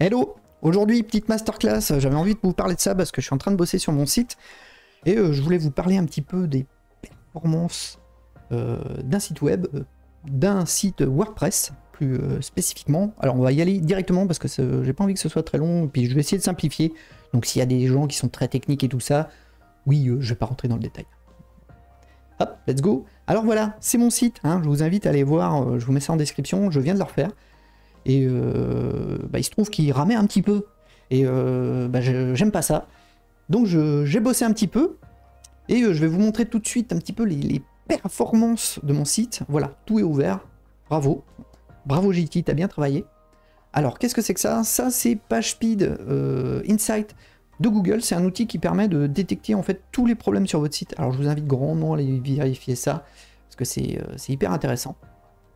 Hello! Aujourd'hui, petite masterclass, j'avais envie de vous parler de ça parce que je suis en train de bosser sur mon site et je voulais vous parler un petit peu des performances d'un site web, d'un site WordPress plus spécifiquement. Alors on va y aller directement parce que j'ai pas envie que ce soit très long et puis je vais essayer de simplifier. Donc s'il y a des gens qui sont très techniques et tout ça, oui, je vais pas rentrer dans le détail. Hop, let's go! Alors voilà, c'est mon site, hein, je vous invite à aller voir, je vous mets ça en description, je viens de le refaire. Et il se trouve qu'il ramait un petit peu. Et j'aime pas ça. Donc j'ai bossé un petit peu. Et je vais vous montrer tout de suite un petit peu les performances de mon site. Voilà, tout est ouvert. Bravo. Bravo JT, t'as bien travaillé. Alors, qu'est-ce que c'est que ça? Ça, c'est PageSpeed Insight de Google. C'est un outil qui permet de détecter en fait tous les problèmes sur votre site. Alors, je vous invite grandement à aller vérifier ça. Parce que c'est hyper intéressant.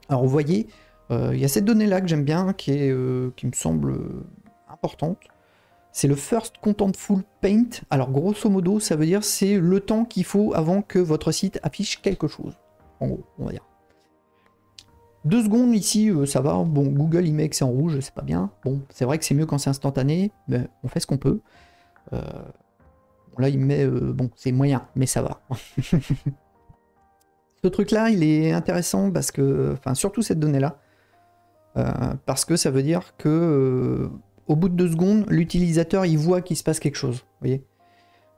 Alors, vous voyez... il y a cette donnée là que j'aime bien, qui me semble importante. C'est le First Contentful Paint. Alors grosso modo, ça veut dire c'est le temps qu'il faut avant que votre site affiche quelque chose. En gros, on va dire. 2 secondes ici, ça va. Bon, Google il met que c'est en rouge, c'est pas bien. Bon, c'est vrai que c'est mieux quand c'est instantané, mais on fait ce qu'on peut. Bon, là il met, bon, c'est moyen, mais ça va. Ce truc là, il est intéressant parce que, enfin surtout cette donnée là. Parce que ça veut dire que au bout de 2 secondes, l'utilisateur il voit qu'il se passe quelque chose. Vous voyez,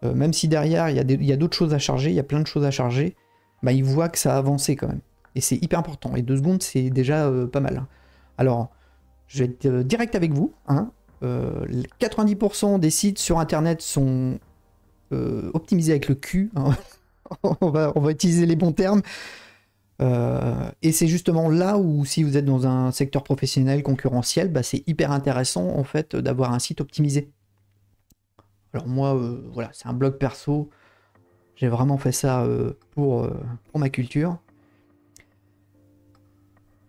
même si derrière il y a d'autres choses à charger, il y a plein de choses à charger, bah, il voit que ça a avancé quand même. Et c'est hyper important. Et 2 secondes, c'est déjà pas mal. Hein. Alors, je vais être direct avec vous. Hein. 90% des sites sur Internet sont optimisés avec le cul. Hein. on va utiliser les bons termes. Et c'est justement là où si vous êtes dans un secteur professionnel concurrentiel, bah, c'est hyper intéressant en fait d'avoir un site optimisé. Alors moi, voilà, c'est un blog perso, j'ai vraiment fait ça pour ma culture.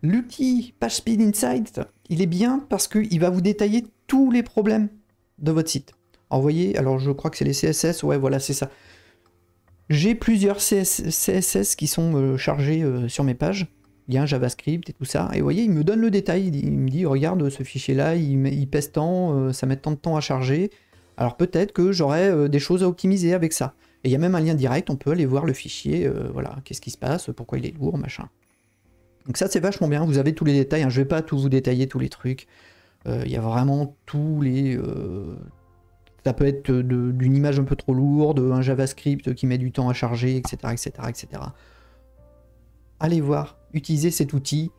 L'outil PageSpeed Insight, il est bien parce qu'il va vous détailler tous les problèmes de votre site. Alors vous voyez, alors je crois que c'est les CSS, ouais voilà c'est ça. J'ai plusieurs CSS qui sont chargés sur mes pages. Il y a un JavaScript et tout ça. Et vous voyez, il me donne le détail. Il me dit, regarde ce fichier-là, il pèse tant, ça met tant de temps à charger. Alors peut-être que j'aurai des choses à optimiser avec ça. Et il y a même un lien direct, on peut aller voir le fichier, voilà, qu'est-ce qui se passe, pourquoi il est lourd, machin. Donc ça, c'est vachement bien. Vous avez tous les détails. Hein. Je vais pas tout vous détailler, tous les trucs. Il y a vraiment tous les... Ça peut être d'une image un peu trop lourde, un JavaScript qui met du temps à charger, etc. etc., etc. Allez voir, utilisez cet outil,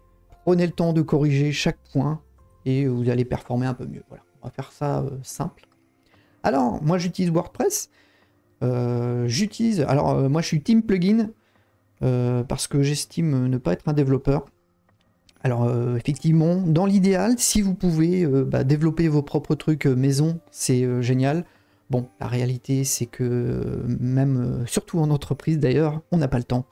prenez le temps de corriger chaque point et vous allez performer un peu mieux. Voilà, on va faire ça simple. Alors, moi j'utilise WordPress. Moi je suis team plugin parce que j'estime ne pas être un développeur. Alors effectivement, dans l'idéal, si vous pouvez développer vos propres trucs maison, c'est génial. Bon, la réalité c'est que même, surtout en entreprise d'ailleurs, on n'a pas le temps.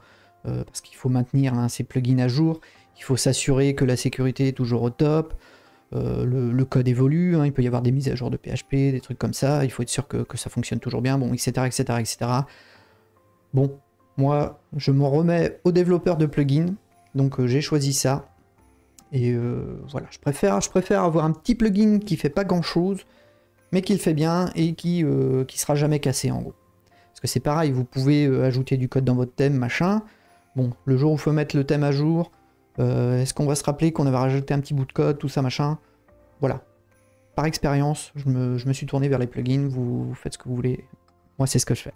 Parce qu'il faut maintenir ces plugins à jour, il faut s'assurer que la sécurité est toujours au top, le code évolue, hein, il peut y avoir des mises à jour de PHP, des trucs comme ça, il faut être sûr que ça fonctionne toujours bien, bon, etc. etc., etc. Bon, moi, je m'en remets aux développeurs de plugins, donc j'ai choisi ça. Et voilà, je préfère avoir un petit plugin qui fait pas grand chose, mais qui le fait bien et qui sera jamais cassé en gros. Parce que c'est pareil, vous pouvez ajouter du code dans votre thème, machin. Bon, le jour où il faut mettre le thème à jour, est-ce qu'on va se rappeler qu'on avait rajouté un petit bout de code, tout ça, machin? Voilà. Par expérience, je me suis tourné vers les plugins, vous faites ce que vous voulez. Moi, c'est ce que je fais.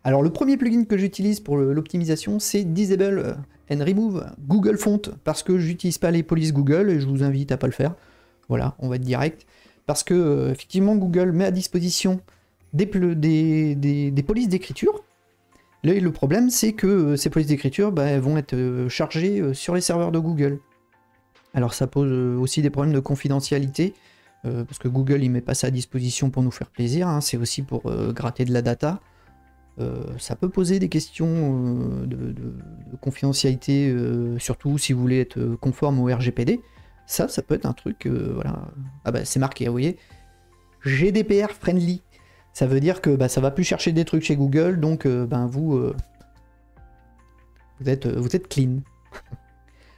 Alors, le premier plugin que j'utilise pour l'optimisation, c'est Disable and Remove Google Font, parce que j'utilise pas les polices Google, et je vous invite à pas le faire. Voilà, on va être direct. Parce que, effectivement, Google met à disposition des polices d'écriture. Le problème, c'est que ces polices d'écriture elles vont être chargées sur les serveurs de Google. Alors, ça pose aussi des problèmes de confidentialité, parce que Google, il met pas ça à disposition pour nous faire plaisir, hein, c'est aussi pour gratter de la data. Ça peut poser des questions de confidentialité, surtout si vous voulez être conforme au RGPD. Ça peut être un truc, voilà. Ah bah c'est marqué, vous voyez. GDPR friendly. Ça veut dire que ça va plus chercher des trucs chez Google, donc vous êtes clean.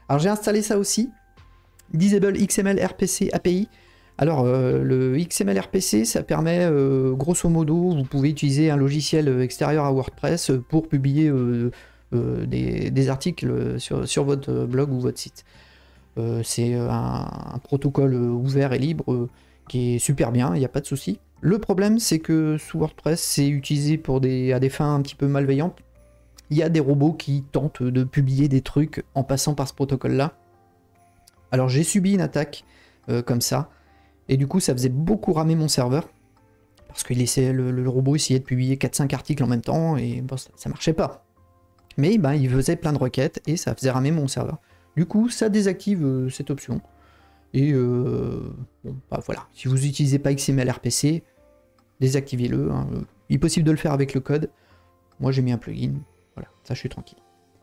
Alors j'ai installé ça aussi. Disable XML RPC API. Alors, le XML-RPC, ça permet, grosso modo, vous pouvez utiliser un logiciel extérieur à WordPress pour publier des articles sur votre blog ou votre site. C'est un protocole ouvert et libre qui est super bien, il n'y a pas de souci. Le problème, c'est que sous WordPress, c'est utilisé à des fins un petit peu malveillantes. Il y a des robots qui tentent de publier des trucs en passant par ce protocole-là. Alors, j'ai subi une attaque comme ça. Et du coup, ça faisait beaucoup ramer mon serveur. Parce que le robot essayait de publier 4-5 articles en même temps. Et bon, ça marchait pas. Mais ben, il faisait plein de requêtes. Et ça faisait ramer mon serveur. Du coup, ça désactive cette option. Et bon, bah voilà. Si vous n'utilisez pas XML-RPC, désactivez-le. Hein. Il est possible de le faire avec le code. Moi, j'ai mis un plugin. Voilà, ça, je suis tranquille.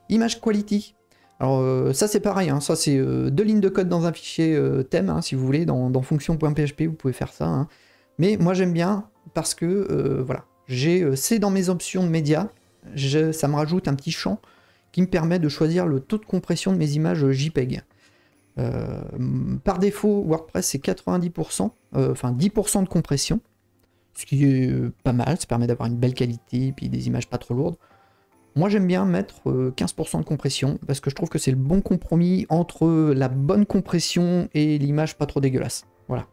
Image Quality. Alors ça c'est pareil, hein, ça c'est 2 lignes de code dans un fichier thème, hein, si vous voulez, dans fonction.php, vous pouvez faire ça. Hein. Mais moi j'aime bien parce que voilà, c'est dans mes options de médias, ça me rajoute un petit champ qui me permet de choisir le taux de compression de mes images JPEG. Par défaut, WordPress c'est 90%, enfin 10% de compression, ce qui est pas mal, ça permet d'avoir une belle qualité et puis des images pas trop lourdes. Moi j'aime bien mettre 15% de compression parce que je trouve que c'est le bon compromis entre la bonne compression et l'image pas trop dégueulasse. Voilà.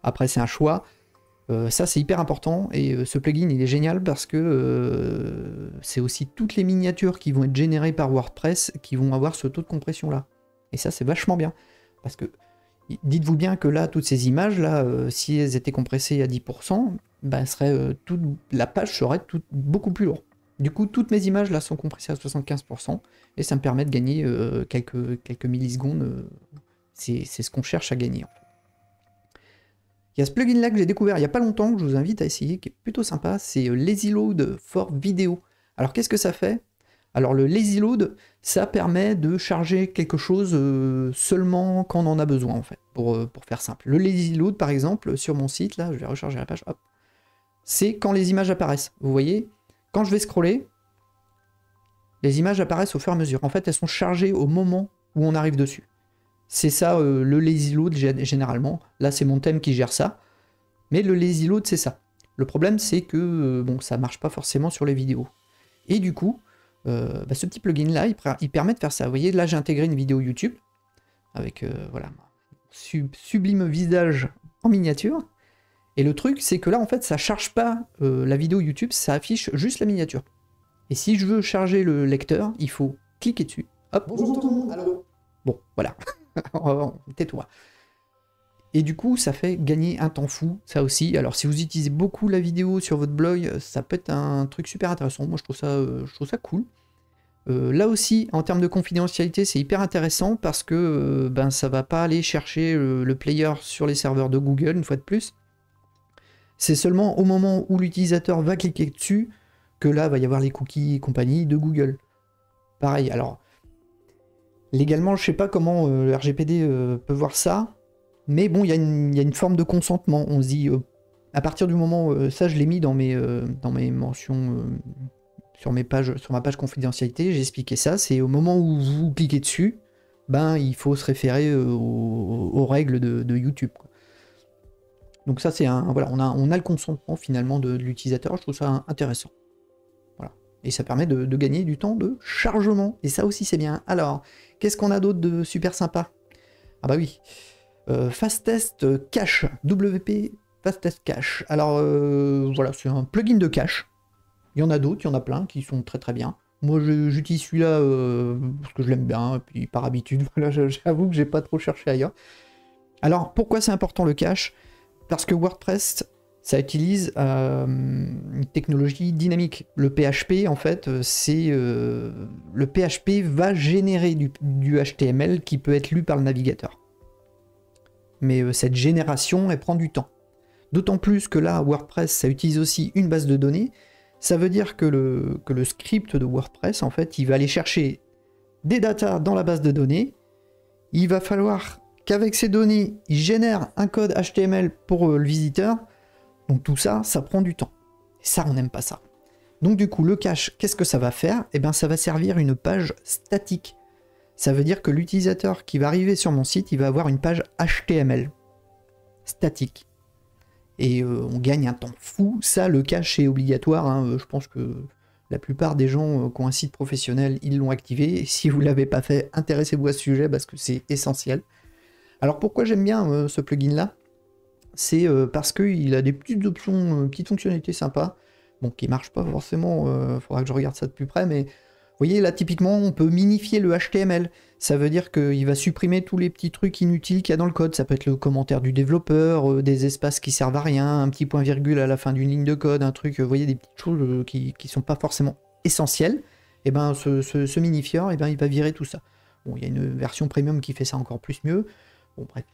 Après c'est un choix. Ça c'est hyper important et ce plugin il est génial parce que c'est aussi toutes les miniatures qui vont être générées par WordPress qui vont avoir ce taux de compression là. Et ça c'est vachement bien parce que dites-vous bien que là toutes ces images là, si elles étaient compressées à 10%, ben, la page serait beaucoup plus lourde. Du coup, toutes mes images là sont compressées à 75% et ça me permet de gagner quelques millisecondes. C'est ce qu'on cherche à gagner. En fait. Il y a ce plugin là que j'ai découvert il n'y a pas longtemps, que je vous invite à essayer, qui est plutôt sympa, c'est Lazy Load for Video. Alors qu'est-ce que ça fait? Alors le Lazy Load, ça permet de charger quelque chose seulement quand on en a besoin en fait, pour faire simple. Le Lazy Load par exemple, sur mon site, là, je vais recharger la page, hop, c'est quand les images apparaissent. Vous voyez? Quand je vais scroller, les images apparaissent au fur et à mesure. En fait, elles sont chargées au moment où on arrive dessus. C'est ça le lazy load généralement. Là, c'est mon thème qui gère ça. Mais le lazy load, c'est ça. Le problème, c'est que bon, ça marche pas forcément sur les vidéos. Et du coup, ce petit plugin-là, il permet de faire ça. Vous voyez, là, j'ai intégré une vidéo YouTube avec voilà, sublime visage en miniature. Et le truc, c'est que là, en fait, ça charge pas la vidéo YouTube, ça affiche juste la miniature. Et si je veux charger le lecteur, il faut cliquer dessus. Hop. Bonjour tout le monde, allô. Bon, voilà. Tais-toi. Et du coup, ça fait gagner un temps fou, ça aussi. Alors, si vous utilisez beaucoup la vidéo sur votre blog, ça peut être un truc super intéressant. Moi, je trouve ça cool. Là aussi, en termes de confidentialité, c'est hyper intéressant parce que ça va pas aller chercher le player sur les serveurs de Google, une fois de plus. C'est seulement au moment où l'utilisateur va cliquer dessus que là, va y avoir les cookies et compagnie de Google. Pareil, alors, légalement, je sais pas comment le RGPD peut voir ça, mais bon, il y a une forme de consentement. On se dit, à partir du moment, ça je l'ai mis dans mes mentions, sur ma page confidentialité, j'ai expliqué ça, c'est au moment où vous cliquez dessus, il faut se référer aux règles de YouTube, quoi. Donc ça, c'est voilà, on a le consentement finalement de l'utilisateur, je trouve ça intéressant. Voilà. Et ça permet de gagner du temps de chargement, et ça aussi c'est bien. Alors, qu'est-ce qu'on a d'autre de super sympa? Ah bah oui, Fastest Cache, WP Fastest Cache. Alors voilà, c'est un plugin de cache. Il y en a d'autres, il y en a plein qui sont très très bien. Moi j'utilise celui-là parce que je l'aime bien, et puis par habitude, voilà, j'avoue que j'ai pas trop cherché ailleurs. Alors pourquoi c'est important le cache? Parce que WordPress, ça utilise une technologie dynamique. Le PHP, en fait, le PHP va générer du HTML qui peut être lu par le navigateur. Mais cette génération, elle prend du temps. D'autant plus que là, WordPress, ça utilise aussi une base de données. Ça veut dire que le script de WordPress, en fait, il va aller chercher des datas dans la base de données. Il va falloir qu'avec ces données, il génère un code HTML pour le visiteur. Donc tout ça, ça prend du temps. Et ça, on n'aime pas ça. Donc du coup, le cache, qu'est-ce que ça va faire? Eh bien, ça va servir une page statique. Ça veut dire que l'utilisateur qui va arriver sur mon site, il va avoir une page HTML. statique. Et on gagne un temps fou. Ça, le cache est obligatoire. Hein. Je pense que la plupart des gens qui ont un site professionnel, ils l'ont activé. Et si vous ne l'avez pas fait, intéressez-vous à ce sujet parce que c'est essentiel. Alors pourquoi j'aime bien ce plugin-là? C'est parce qu'il a des petites options, petites fonctionnalités sympas. Bon, qui ne marchent pas forcément. Faudra que je regarde ça de plus près. Mais vous voyez, là, typiquement, on peut minifier le HTML. Ça veut dire qu'il va supprimer tous les petits trucs inutiles qu'il y a dans le code. Ça peut être le commentaire du développeur, des espaces qui servent à rien, un petit point-virgule à la fin d'une ligne de code, un truc, vous voyez, des petites choses qui sont pas forcément essentielles. Et ben, ce minifieur, et ben, il va virer tout ça. Bon, il y a une version premium qui fait ça encore plus mieux. Bon, bref.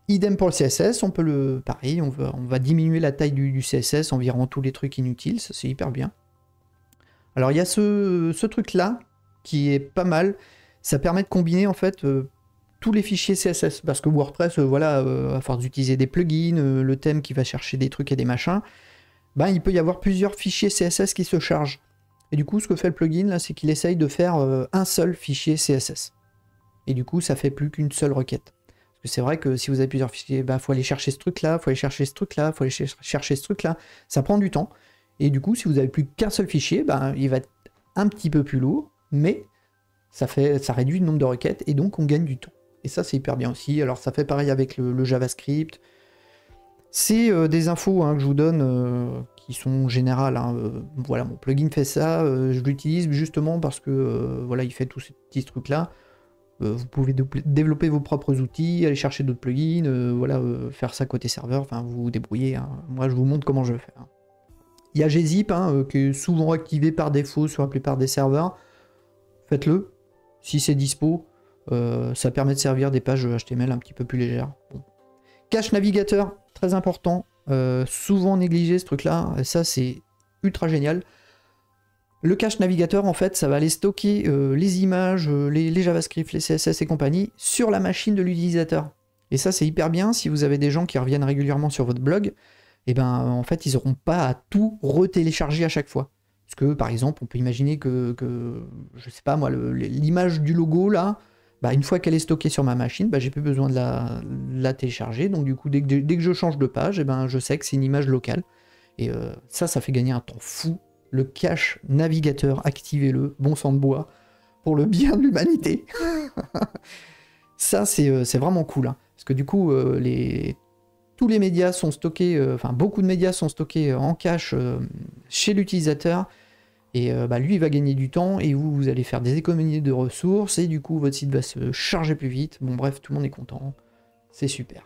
Idem pour le CSS, on peut le... Pareil, on va diminuer la taille du CSS en virant tous les trucs inutiles, ça c'est hyper bien. Alors il y a ce truc-là, qui est pas mal. Ça permet de combiner en fait tous les fichiers CSS, parce que WordPress, voilà, à force d'utiliser des plugins, le thème qui va chercher des trucs et des machins, ben, il peut y avoir plusieurs fichiers CSS qui se chargent. Et du coup, ce que fait le plugin, là, c'est qu'il essaye de faire un seul fichier CSS. Et du coup, ça fait plus qu'une seule requête. Parce que c'est vrai que si vous avez plusieurs fichiers, ben, faut aller chercher ce truc-là, faut aller chercher ce truc-là, faut aller chercher ce truc-là. Ça prend du temps. Et du coup, si vous avez plus qu'un seul fichier, ben, il va être un petit peu plus lourd, mais ça réduit le nombre de requêtes et donc on gagne du temps. Et ça, c'est hyper bien aussi. Alors, ça fait pareil avec le JavaScript. C'est des infos que je vous donne qui sont générales. Hein. Voilà, mon plugin fait ça. Je l'utilise justement parce que voilà, il fait tous ces petits trucs-là. Vous pouvez développer vos propres outils, aller chercher d'autres plugins, voilà, faire ça côté serveur. Enfin, vous vous débrouillez. Hein. Moi, je vous montre comment je le fais. Hein. Il y a gzip qui est souvent activé par défaut sur la plupart des serveurs. Faites-le. Si c'est dispo, ça permet de servir des pages HTML un petit peu plus légères. Bon. Cache navigateur, très important. Souvent négligé ce truc-là. Et ça, c'est ultra génial. Le cache navigateur, en fait, ça va aller stocker les images, les JavaScript, les CSS et compagnie sur la machine de l'utilisateur. Et ça, c'est hyper bien si vous avez des gens qui reviennent régulièrement sur votre blog. Et ben, en fait, ils n'auront pas à tout retélécharger à chaque fois. Parce que, par exemple, on peut imaginer que je sais pas moi, l'image du logo, là, bah, une fois qu'elle est stockée sur ma machine, bah, j'ai plus besoin de la télécharger. Donc, du coup, dès que je change de page, et ben, je sais que c'est une image locale. Et ça fait gagner un temps fou. Le cache navigateur, activez-le, bon sang de bois, pour le bien de l'humanité. Ça, c'est vraiment cool. Hein, parce que du coup, tous les médias sont stockés, enfin beaucoup de médias sont stockés en cache chez l'utilisateur, et lui il va gagner du temps, et vous allez faire des économies de ressources, et du coup votre site va se charger plus vite. Bon bref, tout le monde est content, c'est super.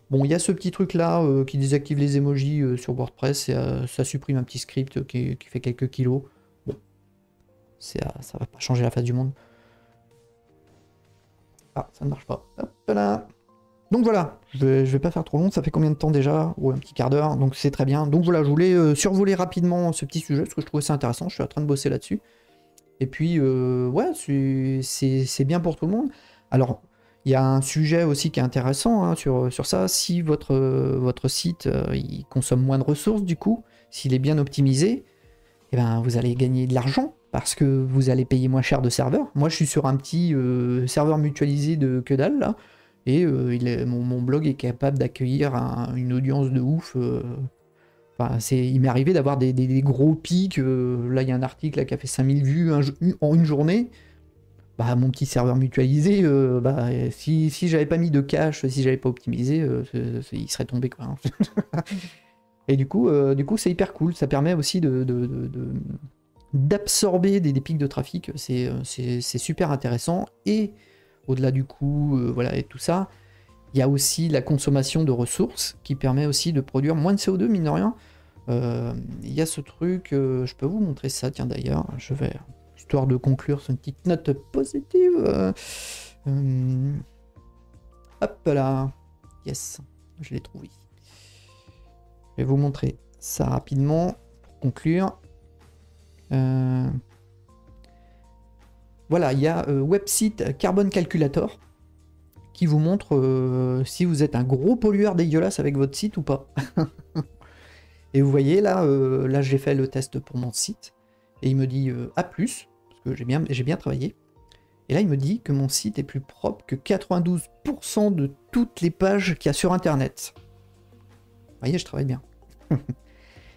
Bon, il y a ce petit truc là qui désactive les emojis sur WordPress, et ça supprime un petit script qui fait quelques kilos. Bon, ça va pas changer la face du monde. Ah, ça ne marche pas. Hop là. Donc voilà, je vais pas faire trop long, ça fait combien de temps déjà? Ouais, un petit quart d'heure, donc c'est très bien. Donc voilà, je voulais survoler rapidement ce petit sujet, parce que je trouvais ça intéressant, je suis en train de bosser là-dessus. Et puis, ouais, c'est bien pour tout le monde. Alors, il y a un sujet aussi qui est intéressant hein, sur ça. Si votre site il consomme moins de ressources, du coup, s'il est bien optimisé, eh ben, vous allez gagner de l'argent, parce que vous allez payer moins cher de serveur. Moi, je suis sur un petit serveur mutualisé de que dalle, là. Et mon blog est capable d'accueillir une audience de ouf. Enfin, il m'est arrivé d'avoir des gros pics. Là, il y a un article là, qui a fait 5000 vues en une journée. Bah, mon petit serveur mutualisé, si j'avais pas mis de cache, si j'avais pas optimisé, il serait tombé, quoi. Hein. Et du coup, c'est hyper cool. Ça permet aussi d'absorber des pics de trafic. C'est super intéressant. Et au-delà du coût, voilà, et tout ça, il y a aussi la consommation de ressources qui permet aussi de produire moins de CO2, mine de rien. Il y a ce truc, je peux vous montrer ça, tiens d'ailleurs, je vais, histoire de conclure sur une petite note positive. Hop là, yes, je l'ai trouvé. Je vais vous montrer ça rapidement pour conclure. Voilà, il y a Website Carbon Calculator qui vous montre si vous êtes un gros pollueur dégueulasse avec votre site ou pas. Et vous voyez là, j'ai fait le test pour mon site et il me dit A+, parce que j'ai bien travaillé. Et là, il me dit que mon site est plus propre que 92% de toutes les pages qu'il y a sur Internet. Vous voyez, je travaille bien.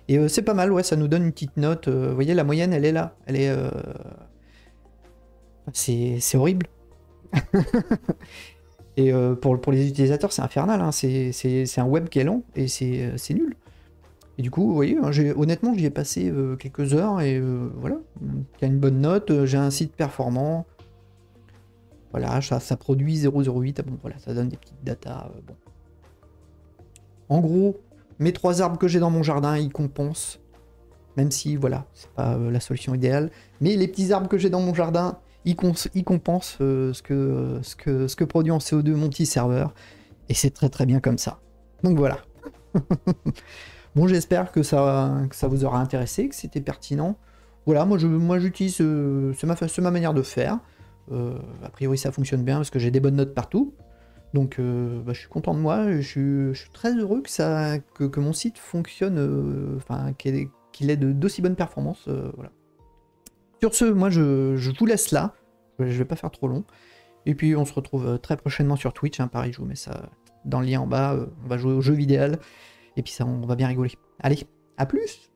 Et c'est pas mal, ouais, ça nous donne une petite note. Vous voyez, la moyenne, elle est là. Elle est... C'est horrible. Et pour les utilisateurs, c'est infernal. Hein. C'est un web qui est lent et c'est nul. Et du coup, vous voyez, hein, honnêtement, j'y ai passé quelques heures et voilà. Il y a une bonne note, j'ai un site performant. Voilà, ça produit 0,08. Bon, voilà, ça donne des petites datas. Bon. En gros, mes 3 arbres que j'ai dans mon jardin, ils compensent. Même si, voilà, c'est pas la solution idéale. Mais les petits arbres que j'ai dans mon jardin, ils compensent ce que produit en CO2 mon petit serveur. Et c'est très très bien comme ça. Donc voilà. Bon, j'espère que ça vous aura intéressé, que c'était pertinent. Voilà, moi j'utilise, c'est ma manière de faire. A priori ça fonctionne bien parce que j'ai des bonnes notes partout. Donc je suis content de moi, je suis très heureux que mon site fonctionne, enfin qu'il ait d'aussi bonnes performances. Voilà. Sur ce, moi je vous laisse là, je vais pas faire trop long. Et puis on se retrouve très prochainement sur Twitch, hein, pareil, je vous mets ça dans le lien en bas, on va jouer au jeu vidéo, et puis ça on va bien rigoler. Allez, à plus!